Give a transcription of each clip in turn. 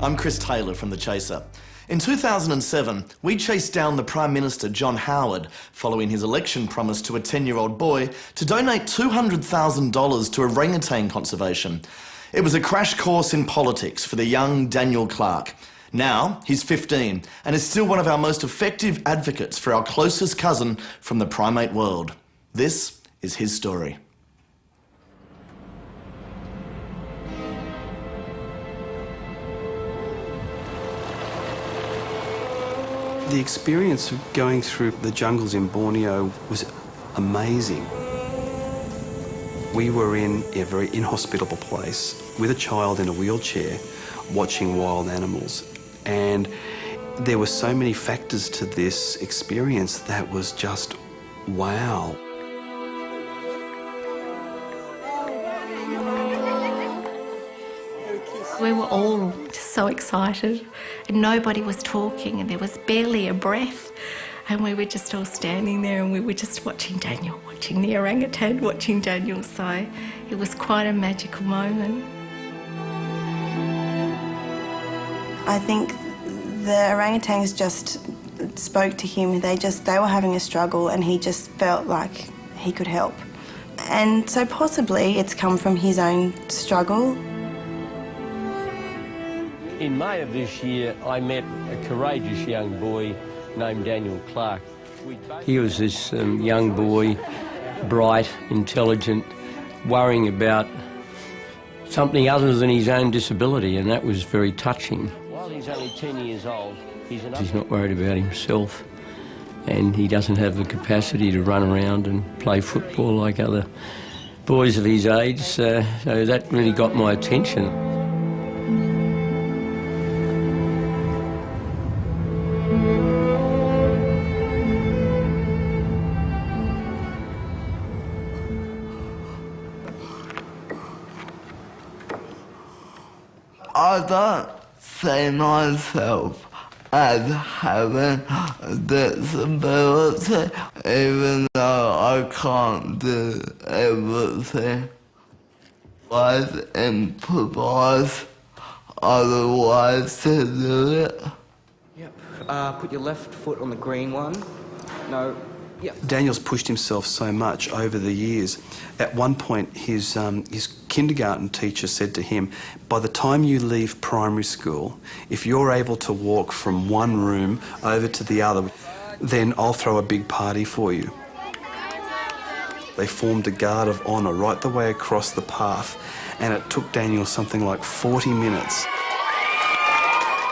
I'm Chris Taylor from The Chaser. In 2007, we chased down the Prime Minister John Howard following his election promise to a 10-year-old boy to donate $200,000 to orangutan conservation. It was a crash course in politics for the young Daniel Clark. Now, he's 15 and is still one of our most effective advocates for our closest cousin from the primate world. This is his story. The experience of going through the jungles in Borneo was amazing. We were in a very inhospitable place with a child in a wheelchair watching wild animals, and there were so many factors to this experience that was just wow. We were all so excited and nobody was talking and there was barely a breath, and we were just all standing there and we were just watching Daniel, watching the orangutan, watching Daniel. So it was quite a magical moment. I think the orangutans just spoke to him. They were having a struggle and he just felt like he could help. And so possibly it's come from his own struggle. In May of this year, I met a courageous young boy named Daniel Clark. He was this young boy, bright, intelligent, worrying about something other than his own disability, and that was very touching. While he's only 10 years old, he's not worried about himself, and he doesn't have the capacity to run around and play football like other boys of his age, so that really got my attention. I don't see myself as having a disability, even though I can't do everything. I've improvised other ways to do it. Yep. Put your left foot on the green one. No. Yep. Daniel's pushed himself so much over the years. At one point, his kindergarten teacher said to him, by the time you leave primary school, if you're able to walk from one room over to the other, then I'll throw a big party for you. They formed a guard of honour right the way across the path, and it took Daniel something like 40 minutes.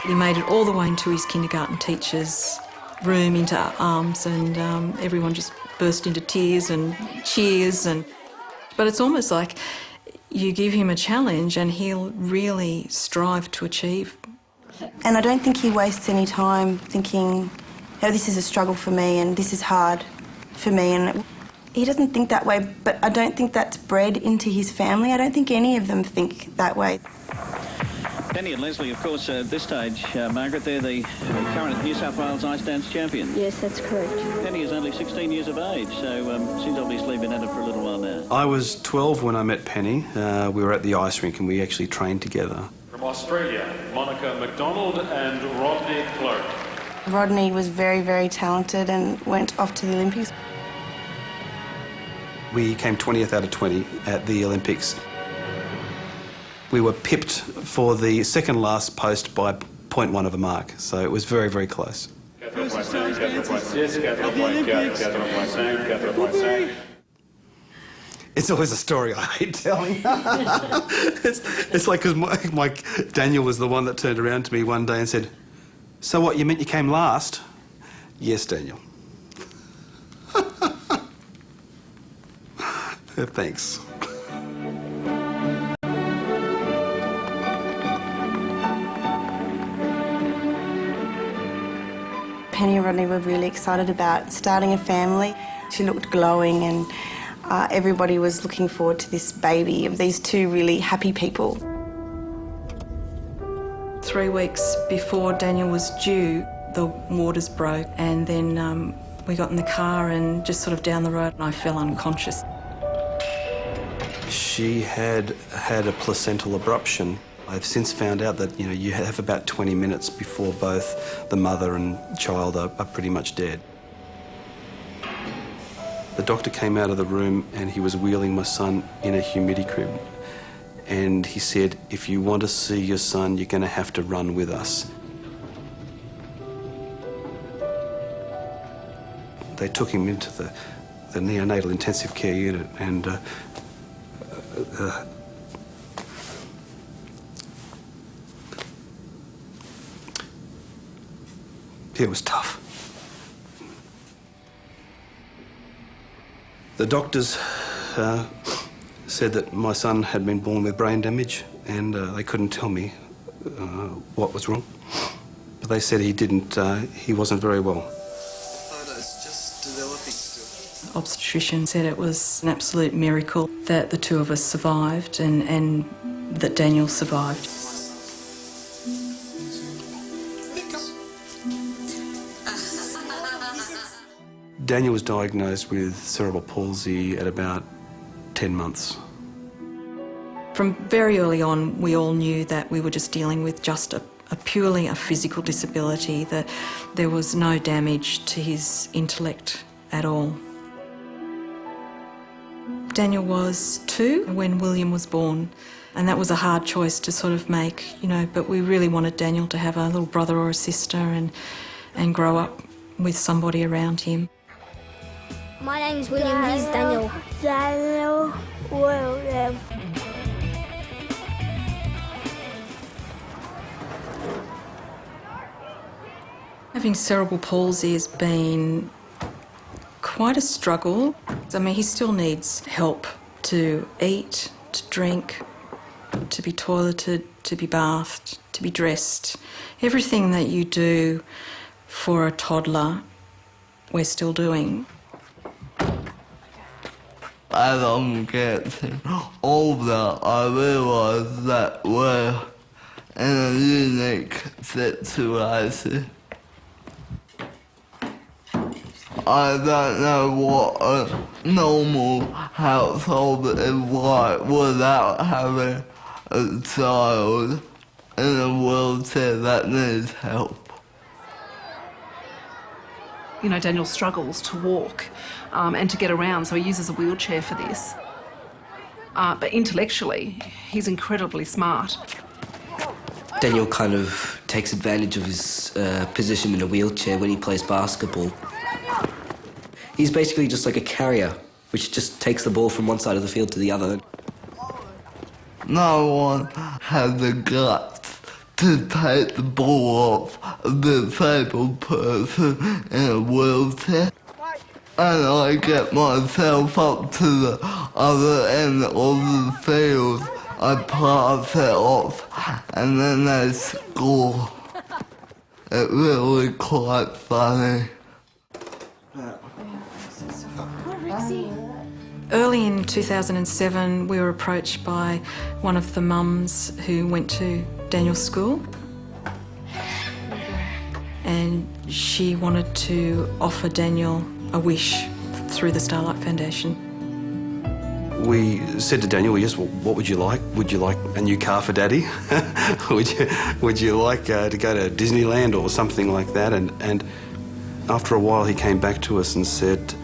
He made it all the way into his kindergarten teacher's room, into arms, and everyone just burst into tears and cheers. But it's almost like you give him a challenge and he'll really strive to achieve. And I don't think he wastes any time thinking, oh, this is a struggle for me and this is hard for me. And he doesn't think that way, but I don't think that's bred into his family. I don't think any of them think that way. Penny and Leslie, of course, at this stage, Margaret, they're the current New South Wales ice dance champions. Yes, that's correct. Penny is only 16 years of age, so she's obviously been at it for a little while now. I was 12 when I met Penny. We were at the ice rink and we actually trained together. From Australia, Monica McDonald and Rodney Clark. Rodney was very, very talented and went off to the Olympics. We came 20th out of 20 at the Olympics. We were pipped for the second last post by 0.1 of a mark, so it was very, very close. It's always a story I hate telling. it's like because my Daniel was the one that turned around to me one day and said, "So what, you meant you came last?" "Yes, Daniel." Thanks. Penny and Rodney were really excited about starting a family. She looked glowing and everybody was looking forward to this baby of these two really happy people. 3 weeks before Daniel was due, the waters broke, and then we got in the car and just sort of down the road and I fell unconscious. She had had a placental abruption. I've since found out that, you have about 20 minutes before both the mother and child are pretty much dead. The doctor came out of the room and he was wheeling my son in a humidity crib. And he said, if you want to see your son, you're going to have to run with us. They took him into the neonatal intensive care unit and it was tough. The doctors said that my son had been born with brain damage and they couldn't tell me what was wrong. But they said he wasn't very well. Obstetrician said it was an absolute miracle that the two of us survived and that Daniel survived. Daniel was diagnosed with cerebral palsy at about 10 months. From very early on, we all knew that we were just dealing with just purely a physical disability, that there was no damage to his intellect at all. Daniel was 2 when William was born, and that was a hard choice to sort of make, but we really wanted Daniel to have a little brother or a sister and grow up with somebody around him. My name's William, he's Daniel. Daniel William. Having cerebral palsy has been quite a struggle. I mean, he still needs help to eat, to drink, to be toileted, to be bathed, to be dressed. Everything that you do for a toddler, we're still doing. As I'm getting older, I realise that we're in a unique situation. I don't know what a normal household is like without having a child in a wheelchair that needs help. Daniel struggles to walk and to get around, so he uses a wheelchair for this. But intellectually, he's incredibly smart. Daniel kind of takes advantage of his position in a wheelchair when he plays basketball. He's basically just like a carrier, which just takes the ball from one side of the field to the other. No one has the guts to take the ball off a disabled person in a wheelchair. And I get myself up to the other end of the field. I pass it off and then they score. It's really quite funny. Early in 2007, we were approached by one of the mums who went to Daniel's school, and she wanted to offer Daniel a wish through the Starlight Foundation. We said to Daniel, yes, well, what would you like? Would you like a new car for Daddy? would you like to go to Disneyland or something like that? And after a while, he came back to us and said,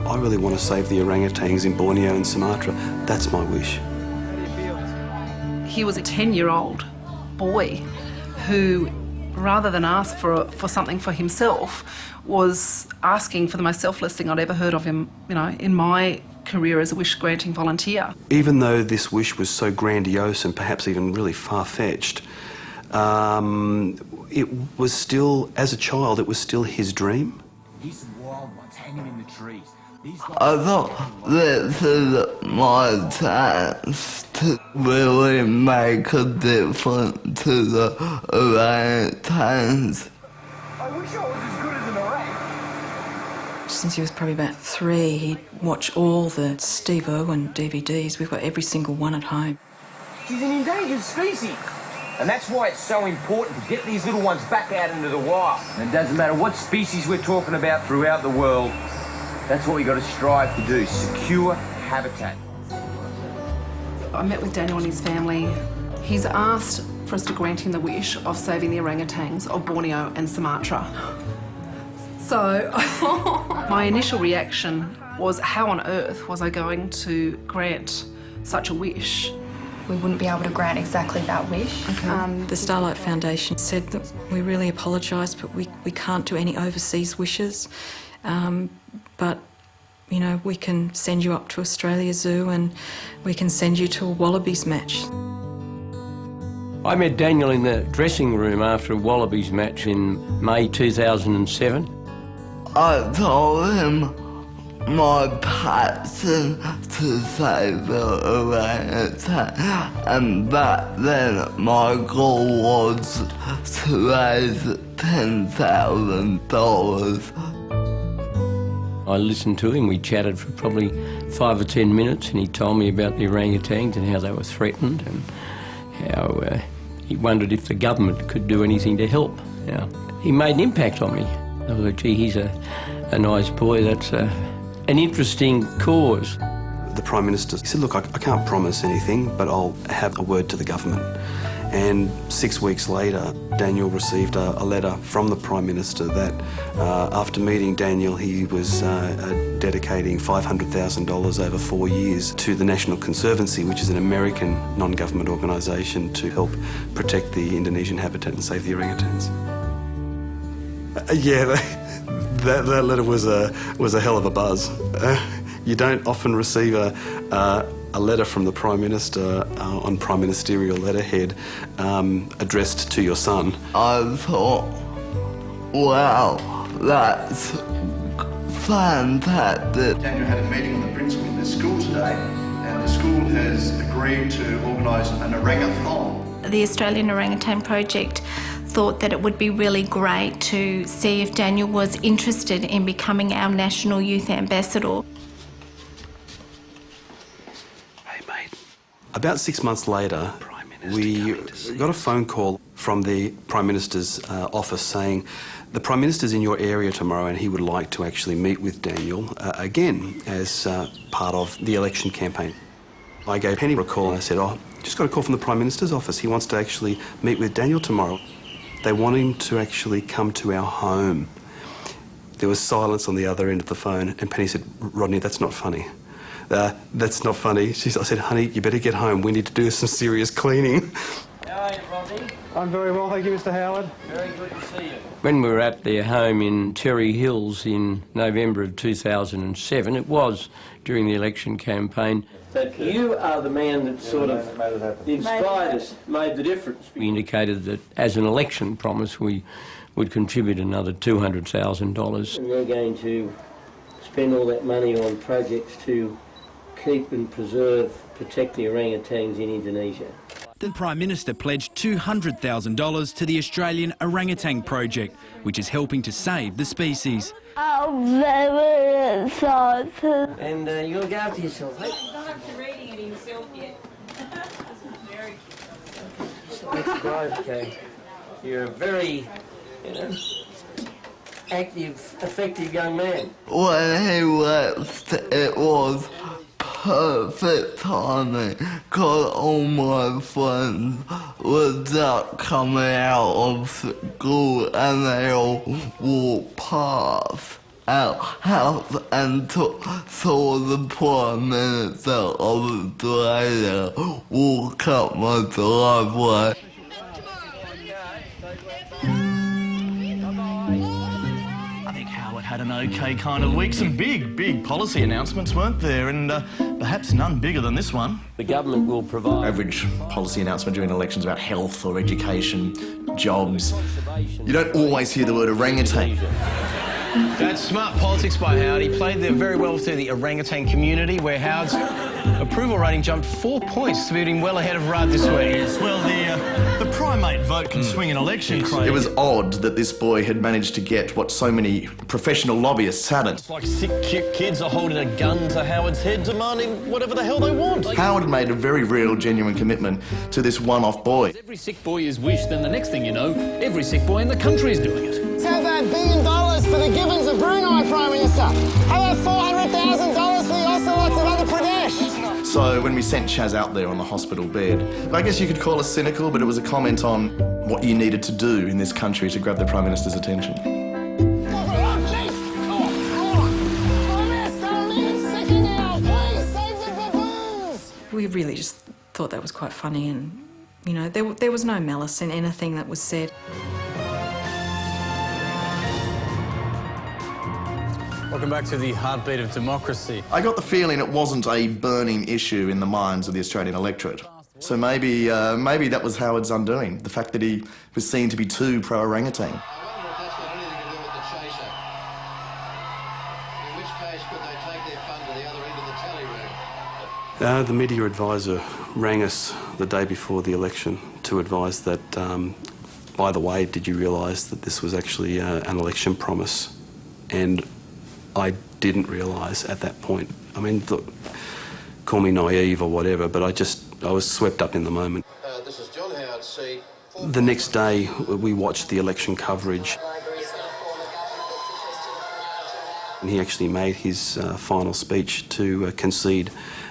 I really want to save the orangutans in Borneo and Sumatra. That's my wish. He was a 10-year-old boy who, rather than ask for something for himself, was asking for the most selfless thing I'd ever heard of him, in my career as a wish-granting volunteer. Even though this wish was so grandiose and perhaps even really far-fetched, it was still, as a child, it was still his dream. Here's some wild ones hanging in the trees. I thought this is my chance to really make a difference to the orangutans. I wish I was as good as an orang. Since he was probably about 3, he'd watch all the Steve Irwin DVDs. We've got every single one at home. She's an endangered species. And that's why it's so important to get these little ones back out into the wild. And it doesn't matter what species we're talking about throughout the world, that's what we've got to strive to do, secure habitat. I met with Daniel and his family He's asked for us to grant him the wish of saving the orangutans of Borneo and Sumatra. So my initial reaction was, how on earth was I going to grant such a wish? We wouldn't be able to grant exactly that wish. Okay. The Starlight Foundation said that we really apologise, but we can't do any overseas wishes. But, you know, we can send you up to Australia Zoo and we can send you to a Wallabies match. I met Daniel in the dressing room after a Wallabies match in May 2007. I told him my passion to save the orangutan, and back then my goal was to raise $10,000. I listened to him, we chatted for probably 5 or 10 minutes, and he told me about the orangutans and how they were threatened and how he wondered if the government could do anything to help. Now, he made an impact on me. I thought, gee, he's a nice boy, that's an interesting cause. The Prime Minister said, look, I can't promise anything, but I'll have a word to the government. And 6 weeks later, Daniel received a letter from the Prime Minister that after meeting Daniel, he was dedicating $500,000 over 4 years to the National Conservancy, which is an American non-government organisation to help protect the Indonesian habitat and save the orangutans. That letter was a hell of a buzz. You don't often receive a letter from the Prime Minister on Prime Ministerial letterhead addressed to your son. I thought, wow, that's fantastic. Daniel had a meeting with the principal of this school today, and the school has agreed to organise an orangathon. The Australian Orangutan Project thought that it would be really great to see if Daniel was interested in becoming our National Youth Ambassador. About 6 months later, we got a phone call from the Prime Minister's office saying the Prime Minister's in your area tomorrow and he would like to actually meet with Daniel again as part of the election campaign. I gave Penny a call and I said, just got a call from the Prime Minister's office. He wants to actually meet with Daniel tomorrow. They want him to actually come to our home. There was silence on the other end of the phone and Penny said, Rodney, that's not funny. That's not funny. I said, honey, you better get home. We need to do some serious cleaning. How are you, Rodney? I'm very well, thank you, Mr. Howard. Very good to see you. When we were at their home in Terry Hills in November of 2007, it was during the election campaign. But you are the man that sort of inspired us, made the difference. We indicated that as an election promise we would contribute another $200,000. And you're going to spend all that money on projects to keep and protect the orangutans in Indonesia. The Prime Minister pledged $200,000 to the Australian Orangutan Project, which is helping to save the species. I'm very excited. And you'll look after yourself, eh? He's not up to reading it himself yet. Very That's right, okay. You're a very, active, effective young man. When he left, it was perfect timing because all my friends were just coming out of school and they all walked past our house and saw the Prime Minister of Australia walk up my driveway. Had an okay kind of week. Some big policy announcements, weren't there? And perhaps none bigger than this one. The government will provide... Average policy announcement during elections about health or education, jobs. You don't always hear the word orangutan. That's smart politics by Howard. He played there very well through the orangutan community, where Howard's approval rating jumped 4 points to being well ahead of Rudd this week. Yes, well, the primate vote can swing an election, Craig. It was odd that this boy had managed to get what so many professional lobbyists hadn't. It's like sick, cute kids are holding a gun to Howard's head, demanding whatever the hell they want. Howard made a very real, genuine commitment to this one-off boy. If every sick boy is wished, then the next thing you know, every sick boy in the country is doing it. How about $1 billion for the Gibbons of Brunei, Prime Minister? How about $400,000 for the ocelots of Andhra Pradesh? So when we sent Chaz out there on the hospital bed, I guess you could call us cynical, but it was a comment on what you needed to do in this country to grab the Prime Minister's attention. We really just thought that was quite funny, and, you know, there was no malice in anything that was said. Welcome back to the heartbeat of democracy. I got the feeling it wasn't a burning issue in the minds of the Australian electorate. So maybe that was Howard's undoing, the fact that he was seen to be too pro-orangutan. The media advisor rang us the day before the election to advise that, by the way, did you realise that this was actually an election promise? And I didn't realise at that point. I mean, call me naive or whatever, but I was swept up in the moment. This is John Howard C. The next day, we watched the election coverage. And he actually made his final speech to concede.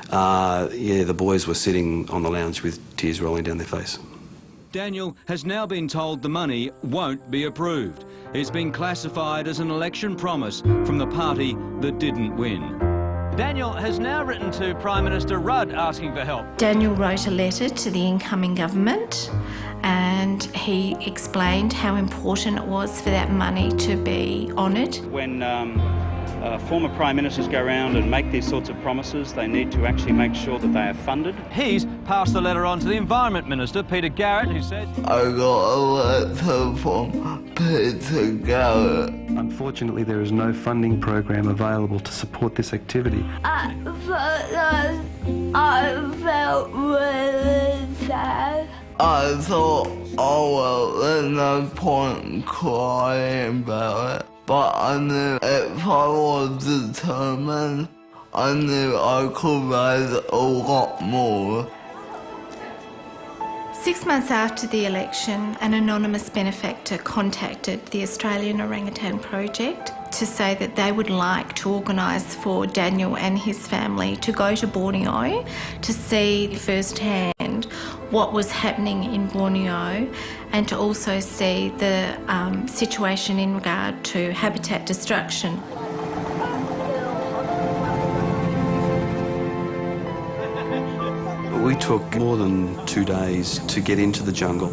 The boys were sitting on the lounge with tears rolling down their face. Daniel has now been told the money won't be approved. It's been classified as an election promise from the party that didn't win. Daniel has now written to Prime Minister Rudd asking for help. Daniel wrote a letter to the incoming government and he explained how important it was for that money to be honoured. When former Prime Ministers go around and make these sorts of promises, they need to actually make sure that they are funded. He's passed the letter on to the Environment Minister, Peter Garrett, who said... I got a letter from Peter Garrett. Unfortunately, there is no funding program available to support this activity. At first, I felt really sad. I thought, oh well, there's no point crying about it. But I knew if I was determined, I knew I could raise a lot more. 6 months after the election, an anonymous benefactor contacted the Australian Orangutan Project to say that they would like to organise for Daniel and his family to go to Borneo to see firsthand what was happening in Borneo and to also see the situation in regard to habitat destruction. We took more than 2 days to get into the jungle.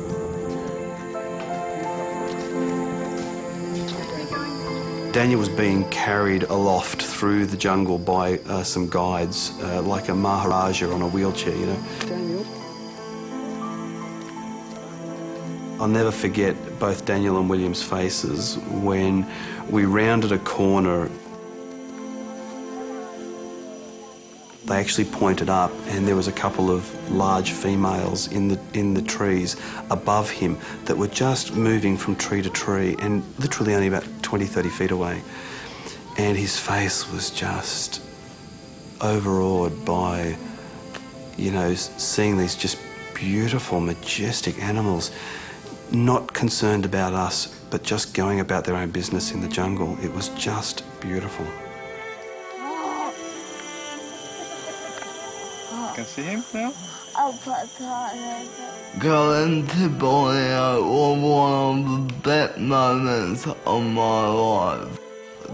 Daniel was being carried aloft through the jungle by some guides, like a Maharaja on a wheelchair, you know. Daniel. I'll never forget both Daniel and William's faces when we rounded a corner. They actually pointed up and there was a couple of large females in the trees above him that were just moving from tree to tree and literally only about 20, 30 feet away. And his face was just overawed by, you know, seeing these just beautiful, majestic animals, not concerned about us, but just going about their own business in the jungle. It was just beautiful. Can see him now? Going to Borneo was one of the best moments of my life.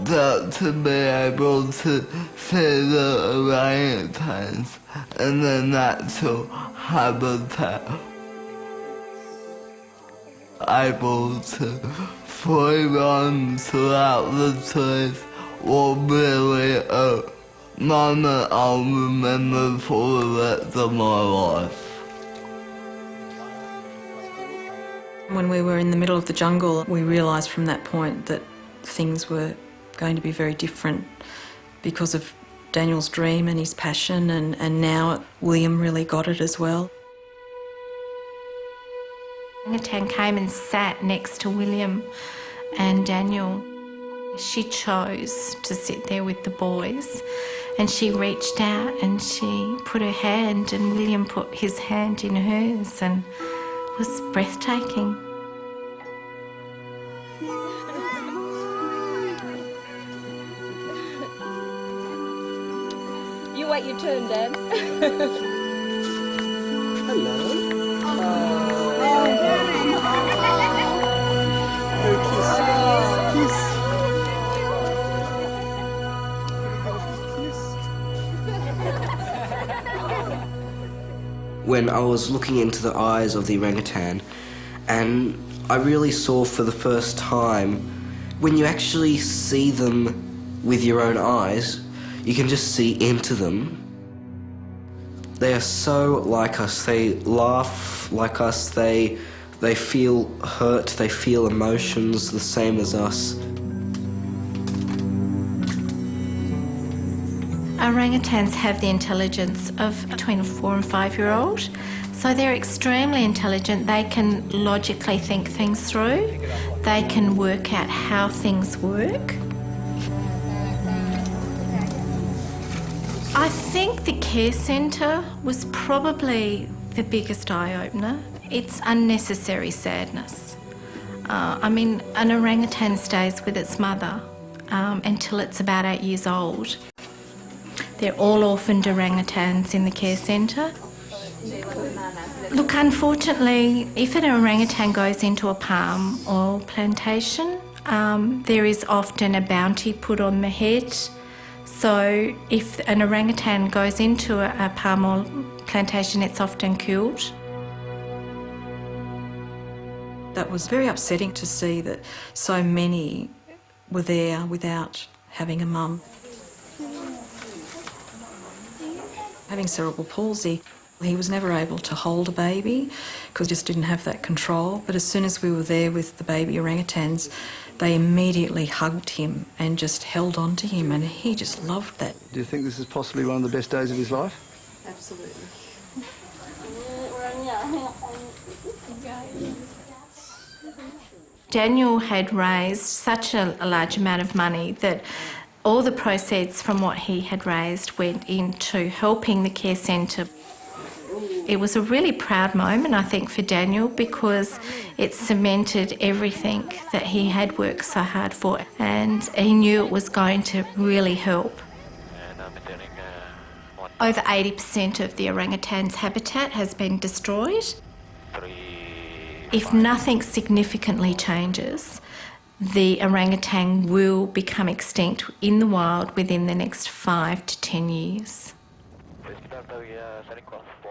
That to be able to see the orangutans in their natural habitat. Able to free roam throughout the trees was really a moment I'll remember for the rest of my life. When we were in the middle of the jungle, we realised from that point that things were going to be very different because of Daniel's dream and his passion, and now William really got it as well. Orangutan came and sat next to William and Daniel. She chose to sit there with the boys and she reached out and she put her hand and William put his hand in hers and it was breathtaking. You wait your turn, Dan. When I was looking into the eyes of the orangutan, and I really saw for the first time, when you actually see them with your own eyes, you can just see into them. They are so like us. They laugh like us. They feel hurt. They feel emotions the same as us. Orangutans have the intelligence of between a 4 and 5-year-old, so they're extremely intelligent. They can logically think things through. They can work out how things work. I think the care centre was probably the biggest eye-opener. It's unnecessary sadness. I mean, an orangutan stays with its mother until it's about 8 years old. They're all orphaned orangutans in the care centre. Look, unfortunately, if an orangutan goes into a palm oil plantation, there is often a bounty put on the head. So if an orangutan goes into a palm oil plantation, it's often killed. That was very upsetting to see that so many were there without having a mum. Having cerebral palsy, he was never able to hold a baby because he just didn't have that control. But as soon as we were there with the baby orangutans, they immediately hugged him and just held on to him, and he just loved that. Do you think this is possibly one of the best days of his life? Absolutely. Daniel had raised such a large amount of money that all the proceeds from what he had raised went into helping the care centre. It was a really proud moment, I think, for Daniel, because it cemented everything that he had worked so hard for, and he knew it was going to really help. Over 80% of the orangutan's habitat has been destroyed. If nothing significantly changes, the orangutan will become extinct in the wild within the next 5 to 10 years.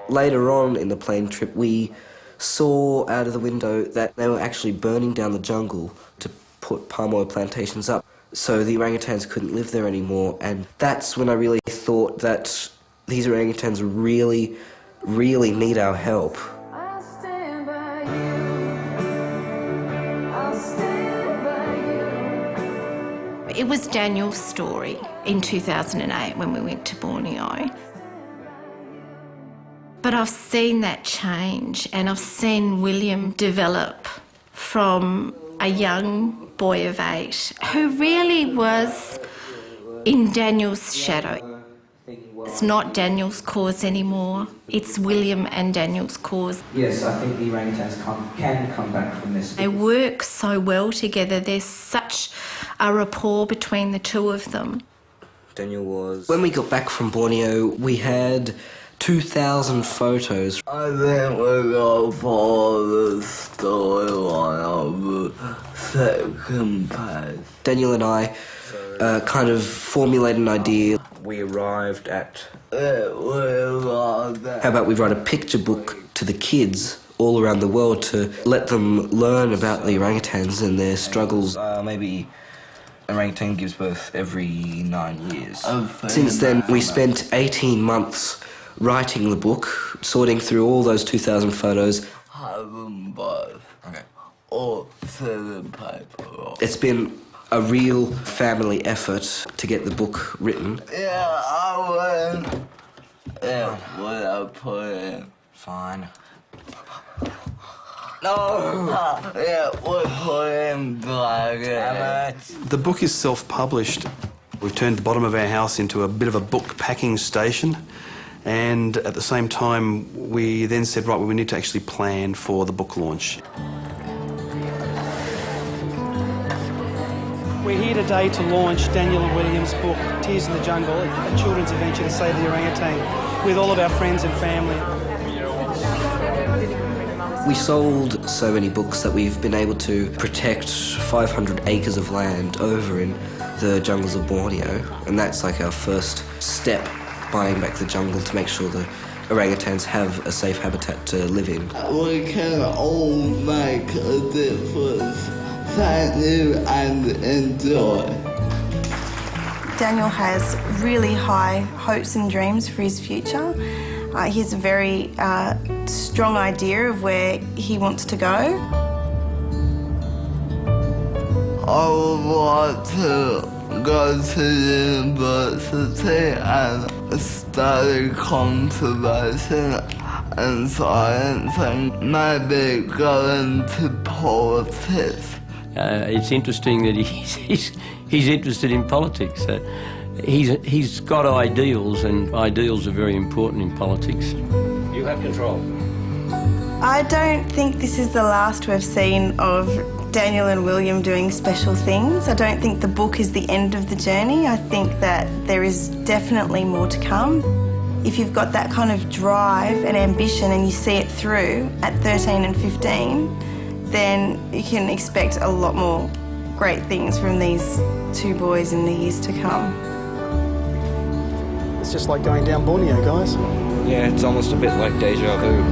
Later on in the plane trip, we saw out of the window that they were actually burning down the jungle to put palm oil plantations up, so the orangutans couldn't live there anymore. And that's when I really thought that these orangutans really, really need our help. It was Daniel's story in 2008 when we went to Borneo. But I've seen that change, and I've seen William develop from a young boy of 8 who really was in Daniel's shadow. It's not Daniel's cause anymore, it's William and Daniel's cause. Yes, I think the orangutans can come back from this. They work so well together, there's such a rapport between the two of them. Daniel was... When we got back from Borneo, we had 2,000 photos. I think we got for the storyline of the second page. Daniel and I kind of formulated an idea. We arrived at... How about we write a picture book to the kids all around the world to let them learn about the orangutans and their struggles. Maybe an orangutan gives birth every 9 years. Since then, we spent 18 months writing the book, sorting through all those 2,000 photos. Have them both. Okay. Or send the paper. It's been a real family effort to get the book written. Yeah, I will. Yeah, what I put in. Fine. No! Yeah, we put in black. The book is self-published. We've turned the bottom of our house into a bit of a book packing station, and at the same time we then said, right, well, we need to actually plan for the book launch. We're here today to launch Daniel and William's book, Tears in the Jungle, a children's adventure to save the orangutan, with all of our friends and family. We sold so many books that we've been able to protect 500 acres of land over in the jungles of Borneo, and that's like our first step, buying back the jungle to make sure the orangutans have a safe habitat to live in. We can all make a difference. Thank you and enjoy. Daniel has really high hopes and dreams for his future. He has a very strong idea of where he wants to go. I would like to go to university and study conservation and science and maybe go into politics. It's interesting that he's interested in politics. He's got ideals, and ideals are very important in politics. You have control. I don't think this is the last we've seen of Daniel and William doing special things. I don't think the book is the end of the journey. I think that there is definitely more to come. If you've got that kind of drive and ambition and you see it through at 13 and 15, then you can expect a lot more great things from these two boys in the years to come. It's just like going down Borneo, guys. Yeah, it's almost a bit like deja vu.